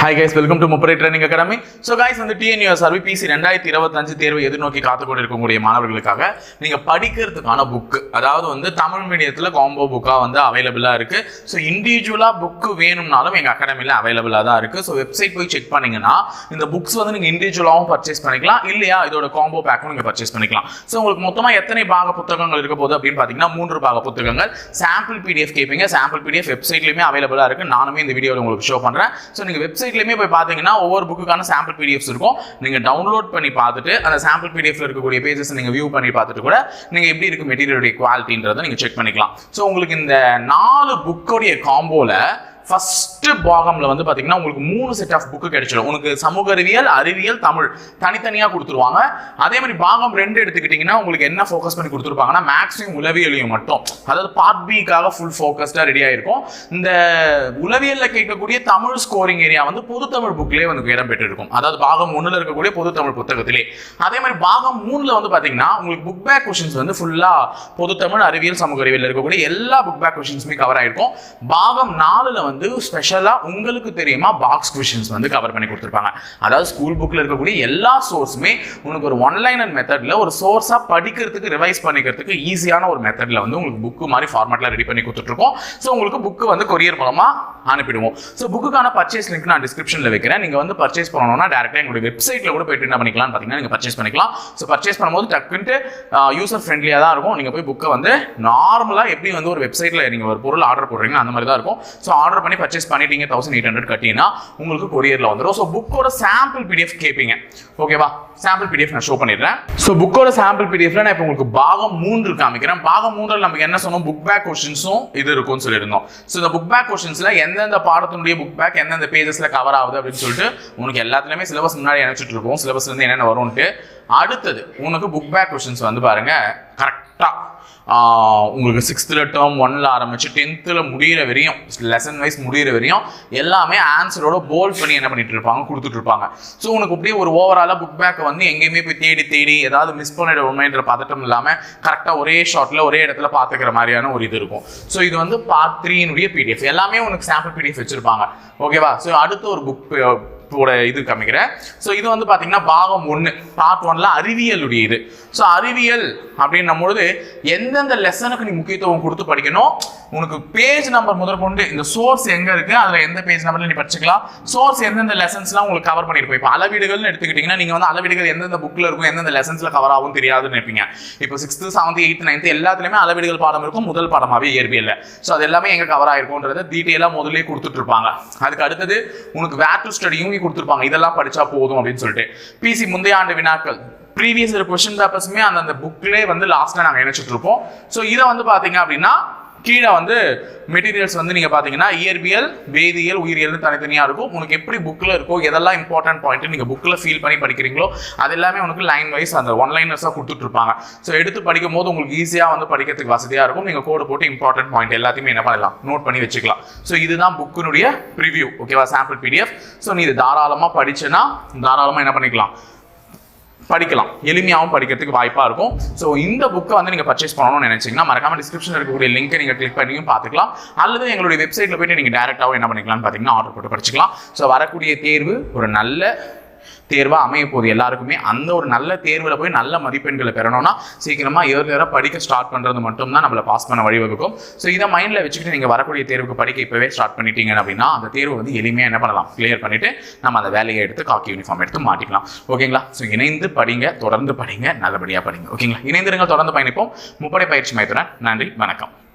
Hi guys, welcome to Mupare Training Academy. So guys, இந்த TNUSRB PC 2025 தேர்வு எதிர்நோக்கி காத்துக்கொண்டு இருக்கக்கூடிய மாணவர்களுக்காக நீங்க படிக்கிறதுக்கான புக், அதாவது வந்து தமிழ் மீடியத்துல காம்போ புக்கா வந்து அவைலபிளா இருக்கு. ஸோ இண்டிவிஜுவலா புக் வேணும்னாலும் எங்க அகாடமில அவைலபிளா தான் இருக்கு. ஸோ வெப்சைட் போய் செக் பண்ணீங்கன்னா இந்த புக்ஸ் வந்து நீங்க இண்டிவிஜுவலாவும் பர்ச்சேஸ் பண்ணிக்கலாம், இல்லையா இதோட காம்போ பேக்கும் நீங்க பர்ச்சேஸ் பண்ணிக்கலாம். ஸோ உங்களுக்கு மொத்தமா எத்தனை பாக புத்தகங்கள் இருக்க போகுது அப்படின்னு பாத்தீங்கன்னா 3 பாக புத்தகங்கள். சாம்பிள் PDF கேட்பீங்க, சாம்பிள் PDF வெப்சைட்லயுமே அவைலபிளா இருக்கு. நானுமே இந்த வீடியோல உங்களுக்கு ஷோ பண்றேன். ஸோ நீங்க வெப்சைட்லயுமே போய் பாத்தீங்கன்னா ஒவ்வொரு புக்குக்கான சாம்பிள் PDFs இருக்கும். நீங்க டவுன்லோட் பண்ணி பார்த்துட்டு அந்த சாம்பிள் PDFல இருக்கக்கூடிய பேஜஸ் நீங்க வியூ பண்ணி பார்த்துட்டு கூட நீங்க எப்படி இருக்கு மெட்டீரியலுடைய குவாலிட்டின்றதை நீங்க செக் பண்ணிக்கலாம். ஸோ உங்களுக்கு இந்த 4 புக்கோடைய காம்போல ஃபர்ஸ்ட் பாகம்ல வந்து பாத்தீங்கன்னா உங்களுக்கு 3 செட் ஆஃப் புக் கிடைச்சிடும். உங்களுக்கு சமூக அறிவியல், அறிவியல், தமிழ் தனித்தனியா கொடுத்துருவாங்க. அதே மாதிரி பாகம் 2 எடுத்துக்கிட்டீங்கன்னா உங்களுக்கு என்ன ஃபோக்கஸ் பண்ணி கொடுத்துருப்பாங்கன்னா மேக்ஸிமம் உளவியலையும் மட்டும், அதாவது பார்ட் பிக்காக ஃபுல் ஃபோக்கஸ்டா ரெடி ஆயிருக்கும். இந்த உளவியல்ல கேட்கக்கூடிய தமிழ் ஸ்கோரிங் ஏரியா வந்து பொது தமிழ் புக்லேயே வந்து இடம் பெற்று இருக்கும், அதாவது பாகம் 1ல இருக்கக்கூடிய பொது தமிழ் புத்தகத்திலே. அதே மாதிரி பாகம் 3ல வந்து பாத்தீங்கன்னா உங்களுக்கு புக் பேக் கொஸ்டின்ஸ் வந்து ஃபுல்லா பொது தமிழ், அறிவியல், சமூக அறிவியல் இருக்கக்கூடிய எல்லா புக் பேக் கொஸ்டின்ஸுமே கவர் ஆயிருக்கும். பாகம் 4ல வந்து ஸ்பெஷலா உங்களுக்கு தெரியுமா பாக்ஸ் क्वेश्चंस வந்து கவர் பண்ணி கொடுத்திருப்பாங்க. அதாவது ஸ்கூல் புக்ல இருக்கக்கூடிய எல்லா சோர்ஸுமே உங்களுக்கு ஒரு ஒன்லைனர் மெத்தட்ல ஒரு சோர்ஸா படிக்கிறதுக்கு, ரிவைஸ் பண்ணிக்கிறதுக்கு ஈஸியான ஒரு மெத்தட்ல வந்து உங்களுக்கு புக் மாதிரி ஃபார்மட்ல ரெடி பண்ணி கொடுத்துட்டு இருக்கோம். சோ உங்களுக்கு புக் வந்து கொரியர் மூலமா அனுப்பிடுவோம். சோ புக்குக்கான பர்ச்சேஸ் லிங்க் நான் டிஸ்கிரிப்ஷன்ல வைக்கிறேன். நீங்க வந்து பர்ச்சேஸ் பண்ணனும்னா டைரக்ட்டா எங்களுடைய வெப்சைட்ல கூட போயிட்டு என்ன பண்ணிக்கலாம் பாத்தீங்கன்னா நீங்க பர்ச்சேஸ் பண்ணிக்கலாம். சோ பர்ச்சேஸ் பண்ணும்போது டக்குன்னு யூசர் ஃப்ரெண்ட்லியா தான் இருக்கும். நீங்க போய் புக்கை வந்து நார்மலா எப்படி வந்து ஒரு வெப்சைட்ல நீங்க ஒரு பொருள் ஆர்டர் போடுறீங்க அந்த மாதிரி தான் இருக்கும். சோ ஆர்டர் பர்ச்சேஸ் பண்ணிட்டீங்க 1800 கட்டினா உங்களுக்கு கொரியர்ல வந்துரும். சோ புக்கோட சாம்பிள் PDF கேப்பீங்க, ஓகேவா? சாம்பிள் PDF நான் ஷோ பண்ணிடுறேன். சோ புக்கோட சாம்பிள் PDFல நான் இப்போ உங்களுக்கு பாகம் 3 காமிக்கிறேன். பாகம் 3ல நமக்கு என்ன சொன்னோம், புக் பேக் क्वेश्चंसும் இது இருக்கும்னு சொல்லிருந்தோம். சோ இந்த புக் பேக் क्वेश्चंसல எந்தெந்த பாடத்தினுடைய புக் பேக் எந்தெந்த பேजेसல கவர் ஆகுது அப்படின்னு சொல்லிட்டு உங்களுக்கு எல்லாத்துலயுமே சிலபஸ் முன்னாடி அனுப்பிச்சிட்டு இருக்கோம். சிலபஸ்ல இருந்து என்னென்ன வரும்னு. அடுத்தது உங்களுக்கு புக் பேக் क्वेश्चंस வந்து பாருங்க கரெக்டா உங்களுக்கு 6th டேர்ம் 1ல ஆரம்பிச்சு 10th முடியிற வரையும் லெசன் வைஸ் முடியிற வரையும் எல்லாமே ஆன்சரோட போல்ட் பண்ணி என்ன பண்ணிட்டு இருப்பாங்க, கொடுத்துட்டு இருப்பாங்க. ஸோ உனக்கு அப்படியே ஒரு ஓவராலா புக் பேக் வந்து எங்கேயுமே போய் தேடி ஏதாவது மிஸ் பண்ணிடுவோமேன்ற பதட்டம் இல்லாம கரெக்டா ஒரே ஷாட்ல ஒரே இடத்துல பாத்துக்கிற மாதிரியான ஒரு இது இருக்கும். ஸோ இது வந்து பார்ட் 3 PDF எல்லாமே உனக்கு சாம்பிள் PDF வச்சிருப்பாங்க, ஓகேவா? ஸோ அடுத்த ஒரு புக் இது காமிக்கிறேன். ஸோ இது வந்து பாத்தீங்கன்னா பாகம் 1 பார்ட் 1ல அறிவியலுடைய இது. ஸோ அறிவியல் அப்படின்னும் பொழுது எந்தெந்த லெசனுக்கு நீ முக்கியத்துவம் கொடுத்து படிக்கணும், உனக்கு பேஜ் நம்பர் முதற்கொண்டு இந்த சோர்ஸ் எங்க இருக்கு, அதுல எந்த பேஜ் நம்பர்ல நீ படிச்சுக்கலாம், சோர்ஸ் எந்தெந்த லெசன்ஸ்லாம் உங்களுக்கு கவர் பண்ணிருப்போம். இப்போ அளவீடுகள்னு எடுத்துக்கிட்டீங்கன்னா நீங்க வந்து அளவீடுகள் எந்தெந்த புக்ல இருக்கும், எந்தெந்த லெசன்ஸ்ல கவர் ஆகும் தெரியாதுன்னு நினைப்பீங்க. இப்போ 6th 7th 8th 9th எல்லாத்துலயுமே அளவீடுகள் பாடம் இருக்கும், முதல் பாடமாவே இயற்பியல்ல. ஸோ அது எல்லாமே எங்க கவர் ஆயிருக்கும்ன்றத டீட்டெயிலா முதல்ல கொடுத்துட்டு இருப்பாங்க. அதுக்கு அடுத்தது உனக்கு வேர் டு ஸ்டடியும் கொடுத்துருப்பாங்க, இதெல்லாம் படிச்சா போதும் அப்படின்னு சொல்லிட்டு. PC முந்தைய ஆண்டு வினாக்கள் ப்ரீவியஸ் கொஸ்டின் பேப்பர்ஸுமே அந்த புக்லேயே வந்து லாஸ்ட்ல நாங்கள் இணைச்சிட்டு இருப்போம். ஸோ இதை வந்து பாத்தீங்க அப்படின்னா கீழே வந்து மெட்டீரியல்ஸ் வந்து நீங்க பாத்தீங்கன்னா இயற்பியல், வேதியியல், உயிரியல் தனித்தனியா இருக்கும். உனக்கு எப்படி புக்ல இருக்கோ எதெல்லாம் இம்பார்ட்டன்ட் பாயிண்ட் நீங்க புக்ல ஃபீல் பண்ணி படிக்கிறீங்களோ அது எல்லாமே உனக்கு லைன் வைஸ் அந்த ஒன்லைனர்ஸா கொடுத்துட்டு இருப்பாங்க. ஸோ எடுத்து படிக்கும் போது உங்களுக்கு ஈஸியா வந்து படிக்கிறதுக்கு வசதியா இருக்கும். நீங்க கோடு போட்டு இம்பார்ட்டன்ட் பாயிண்ட் எல்லாத்தையுமே என்ன பண்ணலாம், நோட் பண்ணி வச்சுக்கலாம். ஸோ இதுதான் புக்கினுடைய ப்ரிவியூ, ஓகேவா? Sample PDF. ஸோ நீ இது தாராளமா படிச்சேன்னா தாராளமா என்ன பண்ணிக்கலாம், படிக்கலாம், எளிமையாகவும் படிக்கிறதுக்கு வாய்ப்பா இருக்கும். ஸோ இந்த புக்கை வந்து நீங்க பர்ச்சேஸ் பண்ணணும்னு நினைச்சீங்கன்னா மறக்காம டிஸ்கிரிப்ஷன்ல இருக்கக்கூடிய லிங்கை நீங்க கிளிக் பண்ணியும் பார்த்துக்கலாம். அல்லது எங்களுடைய வெப்சைட்ல போயிட்டு நீங்க டைரக்டாவும் என்ன பண்ணிக்கலாம்னு பாத்தீங்கன்னா ஆர்டர் போட்டு படிச்சுக்கலாம். ஸோ வரக்கூடிய தேர்வு ஒரு நல்ல தேர்வா அமைய போது எல்லாருக்குமே. அந்த ஒரு நல்ல தேர்வுல போய் நல்ல மதிப்பெண்களை பெறணும்னா சீக்கிரமா ஏர்லியரா படிக்க ஸ்டார்ட் பண்றது மட்டும் தான் நம்மளை பாஸ் பண்ண வழிவகுக்கும். ஸோ இதை மைண்ட்ல வச்சுக்கிட்டு நீங்க வரக்கூடிய தேர்வுக்கு படிக்க இப்பவே ஸ்டார்ட் பண்ணிட்டீங்க அப்படின்னா அந்த தேர்வு வந்து எளிமையா என்ன பண்ணலாம், கிளியர் பண்ணிட்டு நம்ம அந்த வேலையை எடுத்து காக்கி யூனிஃபார்ம் எடுத்து மாட்டிக்கலாம், ஓகேங்களா? ஸோ இணைந்து படிங்க, தொடர்ந்து படிங்க, நல்லபடியா படிங்க, ஓகேங்களா? இணைந்திருங்க, தொடர்ந்து பயணிப்போம். முப்படை பயிற்சி மையத்துடன். நன்றி, வணக்கம்.